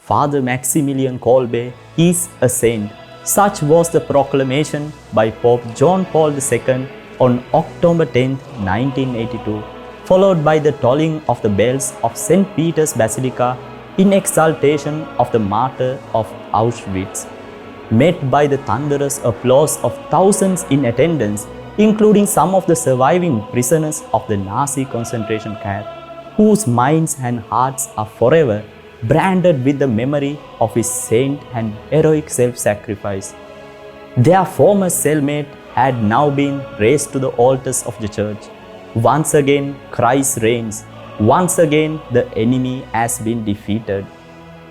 Father Maximilian Kolbe is a saint. Such was the proclamation by Pope John Paul II on October 10, 1982, followed by the tolling of the bells of St. Peter's Basilica in exaltation of the martyr of Auschwitz. Met by the thunderous applause of thousands in attendance, including some of the surviving prisoners of the Nazi concentration camp, whose minds and hearts are forever branded with the memory of his saint and heroic self-sacrifice. Their former cellmate had now been raised to the altars of the church. Once again, Christ reigns. Once again, the enemy has been defeated.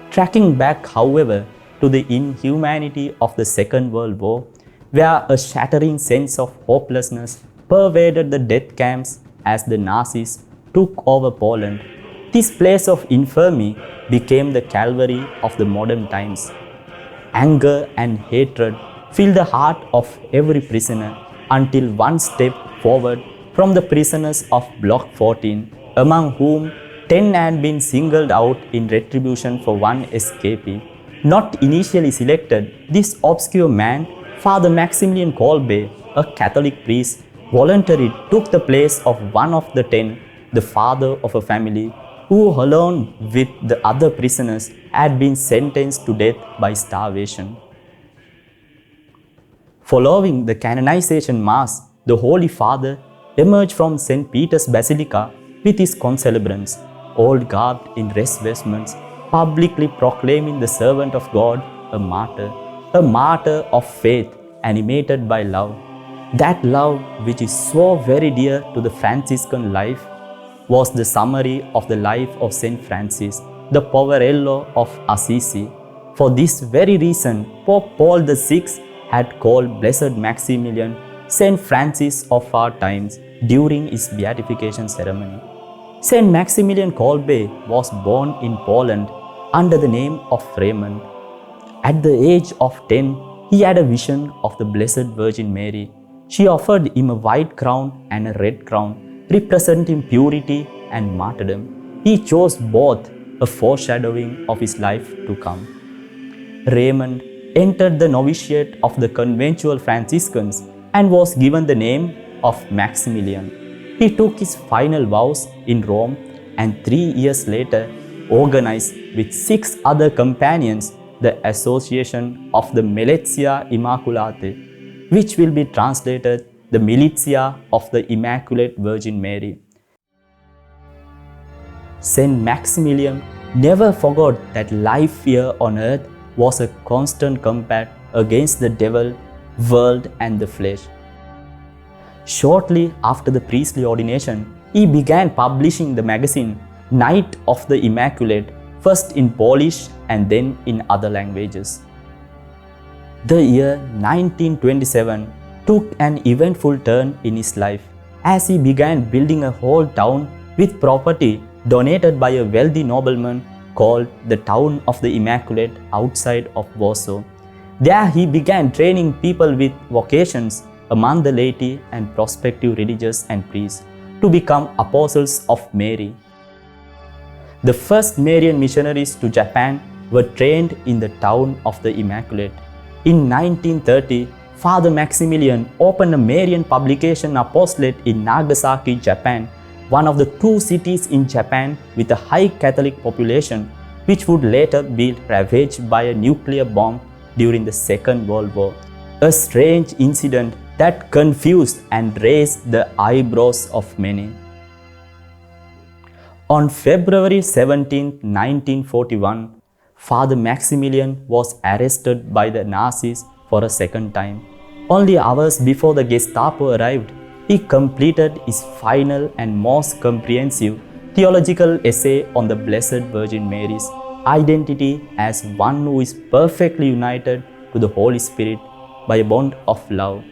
Tracking back, however, to the inhumanity of the Second World War, where a shattering sense of hopelessness pervaded the death camps as the Nazis took over Poland, this place of infamy became the Calvary of the modern times. Anger and hatred filled the heart of every prisoner until one stepped forward from the prisoners of Block 14, among whom 10 had been singled out in retribution for one escapee. Not initially selected, this obscure man, Father Maximilian Kolbe, a Catholic priest, voluntarily took the place of one of the 10, the father of a family, who along with the other prisoners had been sentenced to death by starvation. Following the canonization mass, the Holy Father emerged from St. Peter's Basilica with his concelebrants, all garbed in rest vestments, publicly proclaiming the servant of God a martyr of faith animated by love. That love which is so very dear to the Franciscan life was the summary of the life of Saint Francis, the Poverello of Assisi. For this very reason, Pope Paul VI had called Blessed Maximilian Saint Francis of our times during his beatification ceremony. Saint Maximilian Kolbe was born in Poland under the name of Raymond. At the age of 10, he had a vision of the Blessed Virgin Mary. She offered him a white crown and a red crown, representing purity and martyrdom. He chose both, a foreshadowing of his life to come. Raymond entered the novitiate of the conventual Franciscans and was given the name of Maximilian. He took his final vows in Rome and 3 years later organized with 6 other companions the Association of the Militia Immaculata, which will be translated the Militia of the Immaculate Virgin Mary. Saint Maximilian never forgot that life here on earth was a constant combat against the devil, world and the flesh. Shortly after the priestly ordination, he began publishing the magazine Night of the Immaculate, first in Polish and then in other languages. The year 1927 took an eventful turn in his life as he began building a whole town with property donated by a wealthy nobleman called the Town of the Immaculate outside of Warsaw. There he began training people with vocations among the laity and prospective religious and priests to become apostles of Mary. The first Marian missionaries to Japan were trained in the Town of the Immaculate. In 1930, Father Maximilian opened a Marian publication apostolate in Nagasaki, Japan, one of the 2 cities in Japan with a high Catholic population, which would later be ravaged by a nuclear bomb during the Second World War. A strange incident that confused and raised the eyebrows of many. On February 17, 1941, Father Maximilian was arrested by the Nazis for a second time. Only hours before the Gestapo arrived, he completed his final and most comprehensive theological essay on the Blessed Virgin Mary's identity as one who is perfectly united to the Holy Spirit by a bond of love.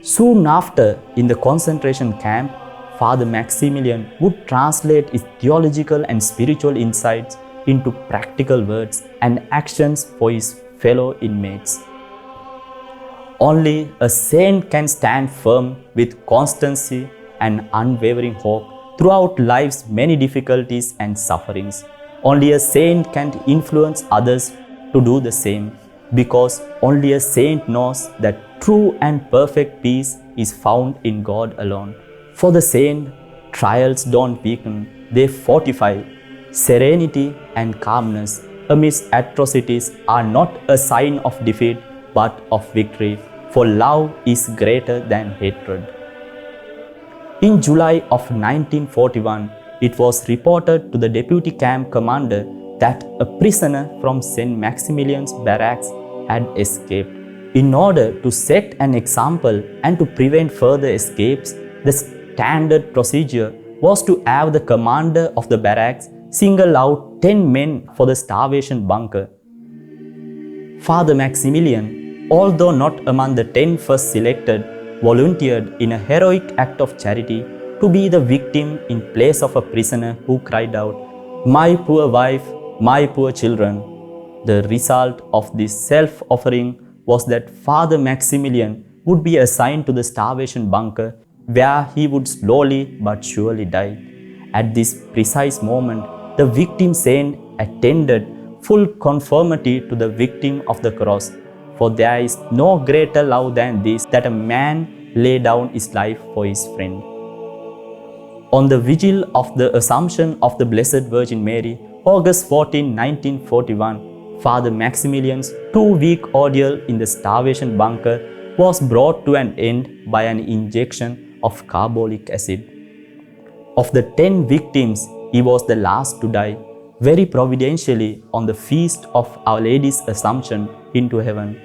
Soon after, in the concentration camp, Father Maximilian would translate his theological and spiritual insights into practical words and actions for his fellow inmates. Only a saint can stand firm with constancy and unwavering hope throughout life's many difficulties and sufferings. Only a saint can influence others to do the same, because only a saint knows that true and perfect peace is found in God alone. For the saint, trials don't weaken, they fortify. Serenity and calmness amidst atrocities are not a sign of defeat but of victory, for love is greater than hatred. In July of 1941, it was reported to the deputy camp commander that a prisoner from St. Maximilian's barracks had escaped. In order to set an example and to prevent further escapes, the standard procedure was to have the commander of the barracks single out 10 men for the starvation bunker. Father Maximilian, although not among the 10 first selected, volunteered in a heroic act of charity to be the victim in place of a prisoner who cried out, "My poor wife, my poor children." The result of this self-offering was that Father Maximilian would be assigned to the starvation bunker, where he would slowly but surely die. At this precise moment, the victim saint attended full conformity to the victim of the cross. For there is no greater love than this, that a man lay down his life for his friend. On the vigil of the Assumption of the Blessed Virgin Mary, August 14, 1941, Father Maximilian's 2-week ordeal in the starvation bunker was brought to an end by an injection of carbolic acid. Of the 10 victims, he was the last to die, very providentially on the feast of Our Lady's Assumption into heaven.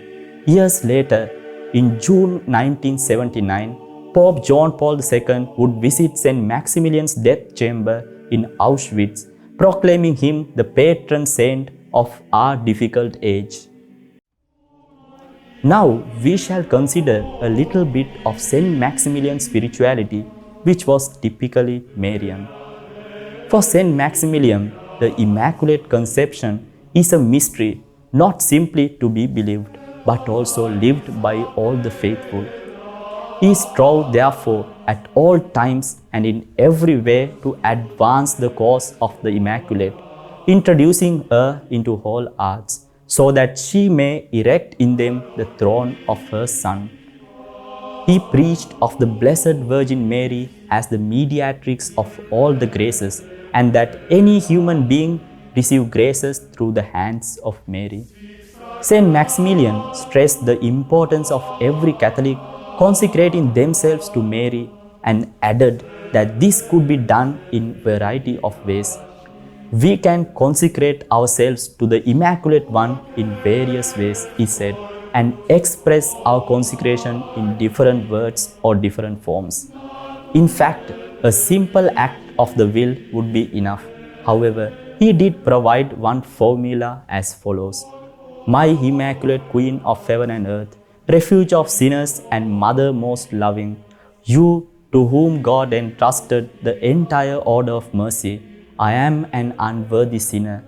Years later, in June 1979, Pope John Paul II would visit St. Maximilian's death chamber in Auschwitz, proclaiming him the patron saint of our difficult age. Now we shall consider a little bit of St. Maximilian's spirituality, which was typically Marian. For St. Maximilian, the Immaculate Conception is a mystery not simply to be believed, but also lived by all the faithful. He strove therefore at all times and in every way to advance the cause of the Immaculate, introducing her into all arts, so that she may erect in them the throne of her Son. He preached of the Blessed Virgin Mary as the mediatrix of all the graces, and that any human being receive graces through the hands of Mary. Saint Maximilian stressed the importance of every Catholic consecrating themselves to Mary, and added that this could be done in variety of ways. We can consecrate ourselves to the Immaculate One in various ways, he said, and express our consecration in different words or different forms. In fact, a simple act of the will would be enough. However, he did provide one formula as follows: My Immaculate Queen of heaven and earth, refuge of sinners and mother most loving, you to whom God entrusted the entire order of mercy, I am an unworthy sinner.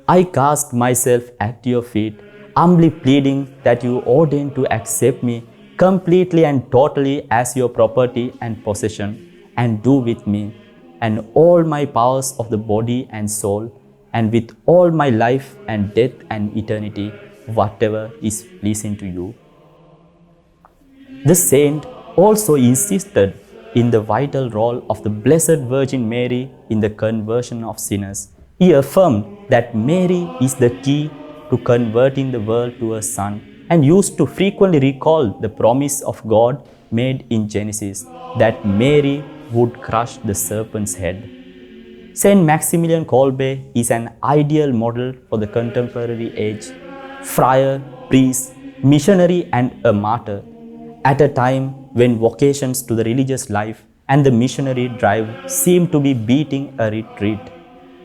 I cast myself at your feet, humbly pleading that you ordain to accept me completely and totally as your property and possession, and do with me and all my powers of the body and soul, and with all my life and death and eternity, whatever is pleasing to you. The saint also insisted in the vital role of the Blessed Virgin Mary in the conversion of sinners. He affirmed that Mary is the key to converting the world to her Son, and used to frequently recall the promise of God made in Genesis, that Mary would crush the serpent's head. Saint Maximilian Kolbe is an ideal model for the contemporary age. Friar, priest, missionary and a martyr. At a time when vocations to the religious life and the missionary drive seem to be beating a retreat,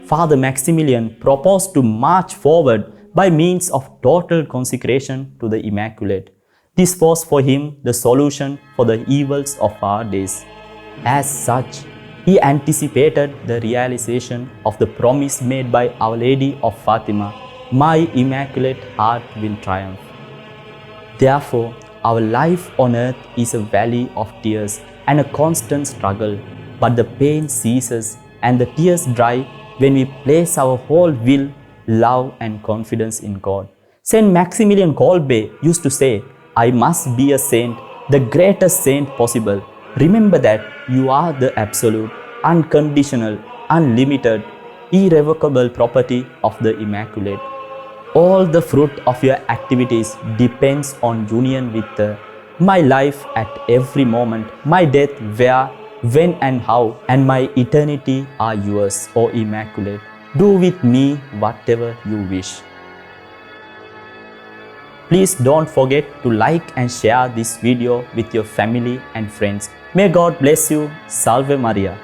Father Maximilian proposed to march forward by means of total consecration to the Immaculate. This was for him the solution for the evils of our days. As such, he anticipated the realization of the promise made by Our Lady of Fatima, "My Immaculate Heart will triumph." Therefore, our life on earth is a valley of tears and a constant struggle, but the pain ceases and the tears dry when we place our whole will, love and confidence in God. Saint Maximilian Kolbe used to say, "I must be a saint, the greatest saint possible. Remember that you are the absolute, unconditional, unlimited, irrevocable property of the Immaculate. All the fruit of your activities depends on union with my life at every moment, my death where, when and how, and my eternity are yours, O Immaculate. Do with me whatever you wish." Please don't forget to like and share this video with your family and friends. May God bless you. Salve Maria.